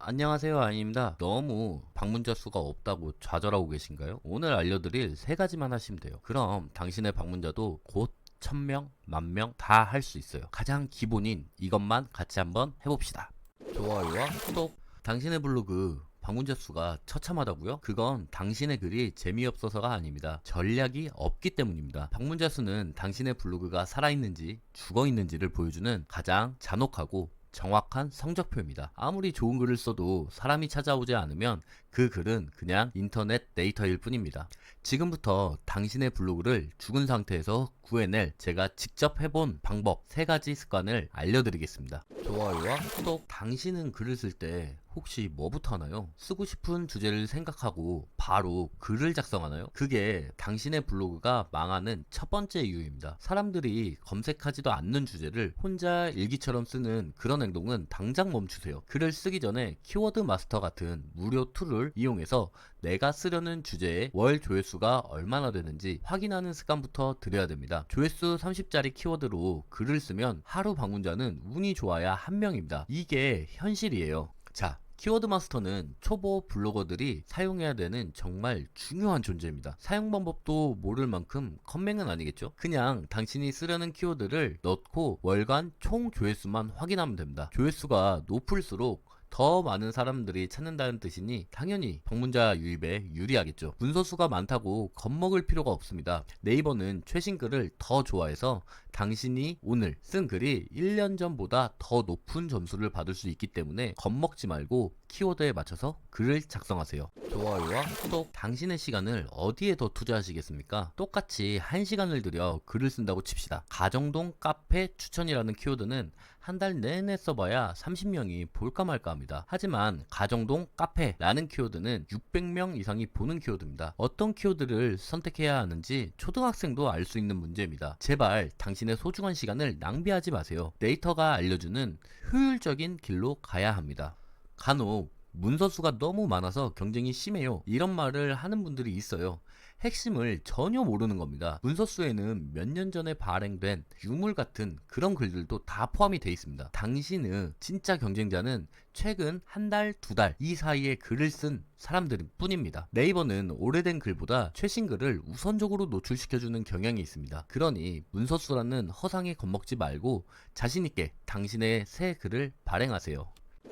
안녕하세요, 아닙니다. 너무 방문자 수가 없다고 좌절하고 계신가요? 오늘 알려드릴 세 가지만 하시면 돼요. 그럼 당신의 방문자도 곧 1000명, 10,000명 다 할 수 있어요. 가장 기본인 이것만 같이 한번 해봅시다. 좋아요와 구독. 당신의 블로그 방문자 수가 처참하다고요? 그건 당신의 글이 재미없어서가 아닙니다. 전략이 없기 때문입니다. 방문자 수는 당신의 블로그가 살아있는지 죽어있는지를 보여주는 가장 잔혹하고 정확한 성적표입니다. 아무리 좋은 글을 써도 사람이 찾아오지 않으면 그 글은 그냥 인터넷 데이터일 뿐입니다. 지금부터 당신의 블로그를 죽은 상태에서 구해낼 제가 직접 해본 방법 3가지 습관을 알려드리겠습니다. 좋아요와 구독. 당신은 글을 쓸 때 혹시 뭐부터 하나요? 쓰고 싶은 주제를 생각하고 바로 글을 작성하나요? 그게 당신의 블로그가 망하는 첫 번째 이유입니다. 사람들이 검색하지도 않는 주제를 혼자 일기처럼 쓰는 그런 행동은 당장 멈추세요. 글을 쓰기 전에 키워드 마스터 같은 무료 툴을 이용해서 내가 쓰려는 주제의 월 조회수가 얼마나 되는지 확인하는 습관부터 들여야 됩니다. 조회수 30짜리 키워드로 글을 쓰면 하루 방문자는 운이 좋아야 1명입니다. 이게 현실이에요. 자, 키워드 마스터는 초보 블로거들이 사용해야 되는 정말 중요한 존재입니다. 사용 방법도 모를 만큼 컴맹은 아니겠죠? 그냥 당신이 쓰려는 키워드를 넣고 월간 총 조회수만 확인하면 됩니다. 조회수가 높을수록 더 많은 사람들이 찾는다는 뜻이니 당연히 방문자 유입에 유리하겠죠. 문서수가 많다고 겁먹을 필요가 없습니다. 네이버는 최신 글을 더 좋아해서 당신이 오늘 쓴 글이 1년 전보다 더 높은 점수를 받을 수 있기 때문에 겁먹지 말고 키워드에 맞춰서 글을 작성하세요. 좋아요와 구독. 당신의 시간을 어디에 더 투자하시겠습니까? 똑같이 1시간을 들여 글을 쓴다고 칩시다. 가정동 카페 추천이라는 키워드는 한 달 내내 써봐야 30명이 볼까 말까 합니다. 하지만 가정동 카페라는 키워드는 600명 이상이 보는 키워드입니다. 어떤 키워드를 선택해야 하는지 초등학생도 알 수 있는 문제입니다. 제발 당신의 소중한 시간을 낭비하지 마세요. 데이터가 알려주는 효율적인 길로 가야 합니다. 간혹 문서수가 너무 많아서 경쟁이 심해요, 이런 말을 하는 분들이 있어요. 핵심을 전혀 모르는 겁니다. 문서수에는 몇 년 전에 발행된 유물 같은 그런 글들도 다 포함이 되어 있습니다. 당신의 진짜 경쟁자는 최근 한 달, 2달 이 사이에 글을 쓴 사람들 뿐입니다. 네이버는 오래된 글보다 최신 글을 우선적으로 노출시켜주는 경향이 있습니다. 그러니 문서수라는 허상에 겁먹지 말고 자신있게 당신의 새 글을 발행하세요.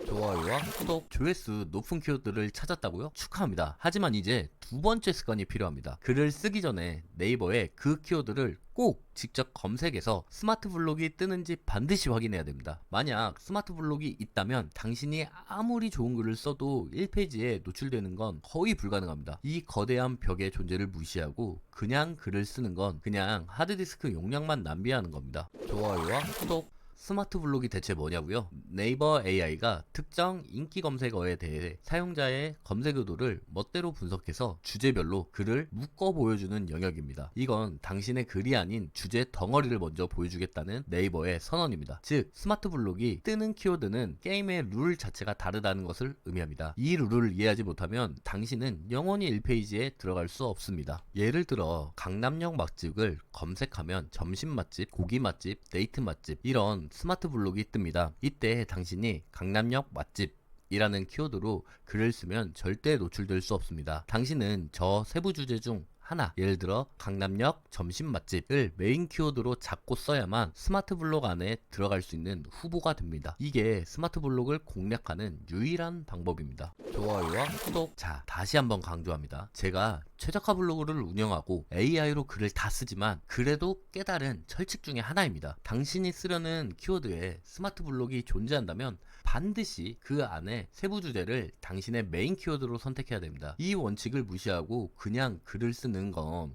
좋아요와 구독. 조회수 높은 키워드를 찾았다고요? 축하합니다. 하지만 이제 두 번째 습관이 필요합니다. 글을 쓰기 전에 네이버에 그 키워드를 꼭 직접 검색해서 스마트 블록이 뜨는지 반드시 확인해야 됩니다. 만약 스마트 블록이 있다면 당신이 아무리 좋은 글을 써도 1페이지에 노출되는 건 거의 불가능합니다. 이 거대한 벽의 존재를 무시하고 그냥 글을 쓰는 건 그냥 하드디스크 용량만 낭비하는 겁니다. 좋아요와 구독. 스마트 블록이 대체 뭐냐고요? 네이버 AI가 특정 인기 검색어에 대해 사용자의 검색 의도를 멋대로 분석해서 주제별로 글을 묶어 보여주는 영역입니다. 이건 당신의 글이 아닌 주제 덩어리를 먼저 보여주겠다는 네이버의 선언입니다. 즉, 스마트 블록이 뜨는 키워드는 게임의 룰 자체가 다르다는 것을 의미합니다. 이 룰을 이해하지 못하면 당신은 영원히 1페이지에 들어갈 수 없습니다. 예를 들어 강남역 맛집을 검색하면 점심 맛집, 고기 맛집, 데이트 맛집 이런 스마트 블록이 뜹니다. 이때 당신이 강남역 맛집 이라는 키워드로 글을 쓰면 절대 노출될 수 없습니다. 당신은 저 세부 주제 중 하나, 예를 들어 강남역 점심 맛집을 메인 키워드로 잡고 써야만 스마트 블록 안에 들어갈 수 있는 후보가 됩니다. 이게 스마트 블록을 공략하는 유일한 방법입니다. 좋아요와 구독. 자, 다시 한번 강조합니다. 제가 최적화 블로그를 운영하고 AI로 글을 다 쓰지만 그래도 깨달은 철칙 중에 하나입니다. 당신이 쓰려는 키워드에 스마트 블록이 존재한다면 반드시 그 안에 세부 주제를 당신의 메인 키워드로 선택해야 됩니다. 이 원칙을 무시하고 그냥 글을 쓰는 건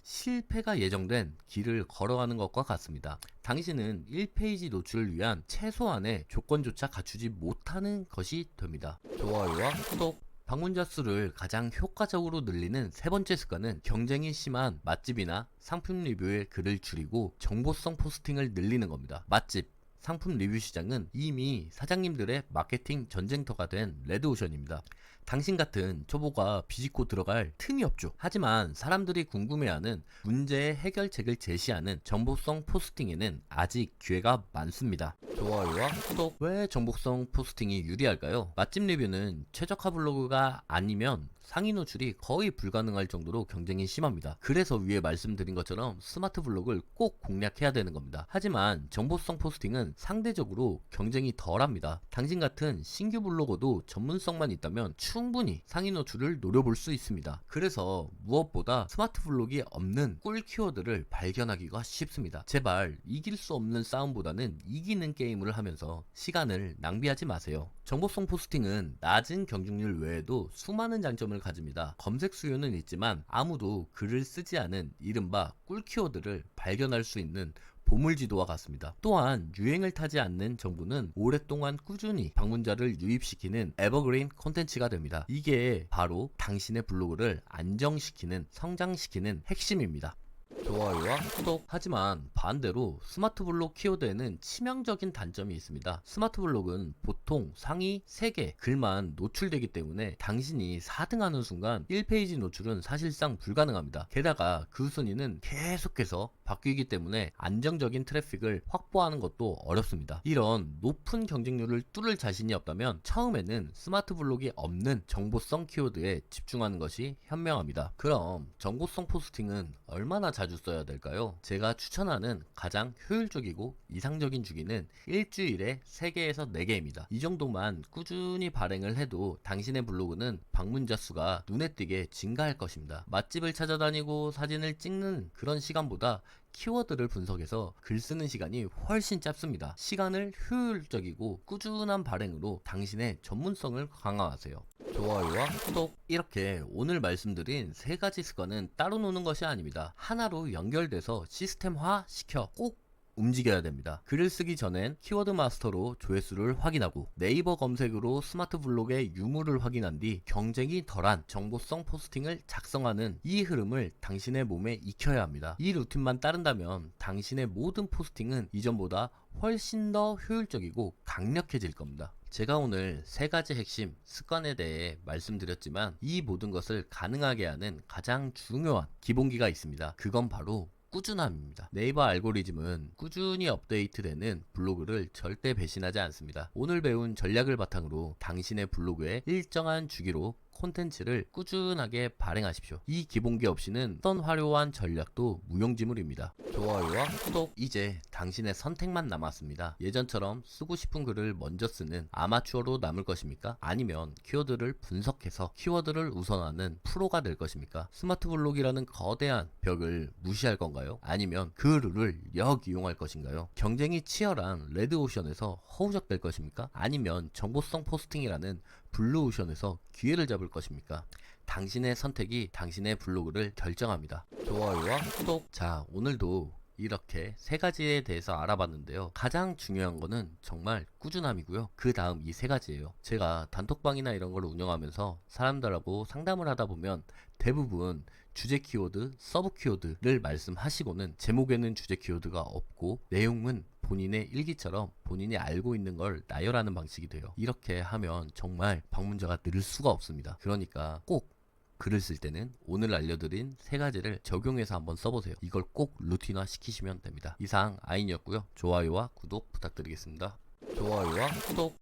실패가 예정된 길을 걸어가는 것과 같습니다. 당신은 1페이지 노출을 위한 최소한의 조건조차 갖추지 못하는 것이 됩니다. 좋아요와 구독. 방문자 수를 가장 효과적으로 늘리는 세 번째 습관은 경쟁이 심한 맛집이나 상품 리뷰의 글을 줄이고 정보성 포스팅을 늘리는 겁니다. 맛집, 상품 리뷰 시장은 이미 사장님들의 마케팅 전쟁터가 된 레드오션입니다. 당신 같은 초보가 비집고 들어갈 틈이 없죠. 하지만 사람들이 궁금해하는 문제의 해결책을 제시하는 정보성 포스팅에는 아직 기회가 많습니다. 좋아요와 구독. 왜 정보성 포스팅이 유리할까요? 맛집 리뷰는 최적화 블로그가 아니면 상위 노출이 거의 불가능할 정도로 경쟁이 심합니다. 그래서 위에 말씀드린 것처럼 스마트 블로그를 꼭 공략해야 되는 겁니다. 하지만 정보성 포스팅은 상대적으로 경쟁이 덜합니다. 당신 같은 신규 블로거도 전문성만 있다면 충분히 상위 노출을 노려볼 수 있습니다. 그래서 무엇보다 스마트 블록이 없는 꿀 키워드를 발견하기가 쉽습니다. 제발 이길 수 없는 싸움보다는 이기는 게임을 하면서 시간을 낭비하지 마세요. 정보성 포스팅은 낮은 경쟁률 외에도 수많은 장점을 가집니다. 검색 수요는 있지만 아무도 글을 쓰지 않은 이른바 꿀 키워드를 발견할 수 있는 보물지도와 같습니다. 또한 유행을 타지 않는 정보는 오랫동안 꾸준히 방문자를 유입시키는 에버그린 콘텐츠가 됩니다. 이게 바로 당신의 블로그를 안정시키는, 성장시키는 핵심입니다. 좋아요와 구독. 하지만 반대로 스마트 블록 키워드에는 치명적인 단점이 있습니다. 스마트 블록은 보통 상위 3개 글만 노출되기 때문에 당신이 4등하는 순간 1페이지 노출은 사실상 불가능합니다. 게다가 그 순위는 계속해서 바뀌기 때문에 안정적인 트래픽을 확보하는 것도 어렵습니다. 이런 높은 경쟁률을 뚫을 자신이 없다면 처음에는 스마트 블록이 없는 정보성 키워드에 집중하는 것이 현명합니다. 그럼 정보성 포스팅은 얼마나 자주 써야 될까요? 제가 추천하는 가장 효율적이고 이상적인 주기는 일주일에 3개에서 4개입니다. 이 정도만 꾸준히 발행을 해도 당신의 블로그는 방문자 수가 눈에 띄게 증가할 것입니다. 맛집을 찾아다니고 사진을 찍는 그런 시간보다 키워드를 분석해서 글 쓰는 시간이 훨씬 짧습니다. 시간을 효율적이고 꾸준한 발행으로 당신의 전문성을 강화하세요. 좋아요와 구독. 이렇게 오늘 말씀드린 3가지 습관은 따로 노는 것이 아닙니다. 하나로 연결돼서 시스템화 시켜 꼭 움직여야 됩니다. 글을 쓰기 전엔 키워드 마스터로 조회수를 확인하고 네이버 검색으로 스마트 블록의 유무를 확인한 뒤 경쟁이 덜한 정보성 포스팅을 작성하는 이 흐름을 당신의 몸에 익혀야 합니다. 이 루틴만 따른다면 당신의 모든 포스팅은 이전보다 훨씬 더 효율적이고 강력해질 겁니다. 제가 오늘 3가지 핵심 습관에 대해 말씀드렸지만 이 모든 것을 가능하게 하는 가장 중요한 기본기가 있습니다. 그건 바로 꾸준함입니다. 네이버 알고리즘은 꾸준히 업데이트되는 블로그를 절대 배신하지 않습니다. 오늘 배운 전략을 바탕으로 당신의 블로그에 일정한 주기로 콘텐츠를 꾸준하게 발행하십시오. 이 기본기 없이는 어떤 화려한 전략도 무용지물입니다. 좋아요와 구독. 이제 당신의 선택만 남았습니다. 예전처럼 쓰고 싶은 글을 먼저 쓰는 아마추어로 남을 것입니까? 아니면 키워드를 분석해서 키워드를 우선하는 프로가 될 것입니까? 스마트 블록이라는 거대한 벽을 무시할 건가요? 아니면 그 룰을 역이용할 것인가요? 경쟁이 치열한 레드오션에서 허우적될 것입니까? 아니면 정보성 포스팅이라는 블루오션에서 기회를 잡을 것입니까? 당신의 선택이 당신의 블로그를 결정합니다. 좋아요와 구독. 자, 오늘도 이렇게 3가지에 대해서 알아봤는데요. 가장 중요한 거는 정말 꾸준함이고요. 그 다음 이 3가지예요. 제가 단톡방이나 이런 걸 운영하면서 사람들하고 상담을 하다 보면 대부분 주제 키워드, 서브 키워드를 말씀하시고는 제목에는 주제 키워드가 없고 내용은 본인의 일기처럼 본인이 알고 있는 걸 나열하는 방식이 돼요. 이렇게 하면 정말 방문자가 늘 수가 없습니다. 그러니까 꼭 글을 쓸 때는 오늘 알려드린 3가지를 적용해서 한번 써보세요. 이걸 꼭 루틴화 시키시면 됩니다. 이상 아인이었고요. 좋아요와 구독 부탁드리겠습니다. 좋아요와 구독.